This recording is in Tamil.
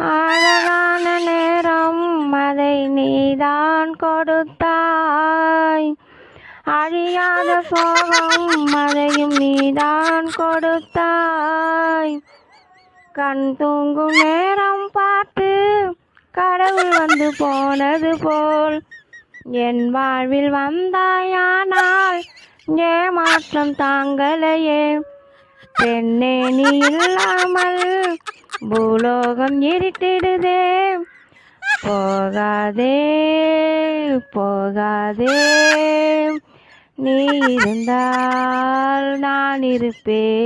அழகான நேரம் அதை நீதான் கொடுத்தாய். அழியாத சோகம் அதையும் நீதான் கொடுத்தாய். கண் தூங்கும் நேரம் பார்த்து கடவுள் வந்து போனது போல் என் வாழ்வில் வந்தாயானால் ஏமாற்றம் தாங்களையே. பெண்ணே நீ இல்லாமல் பூலோகம் இருட்டிடுதே. போகாதே போகாதே, நீ இருந்தால் நான் இருப்பேன்.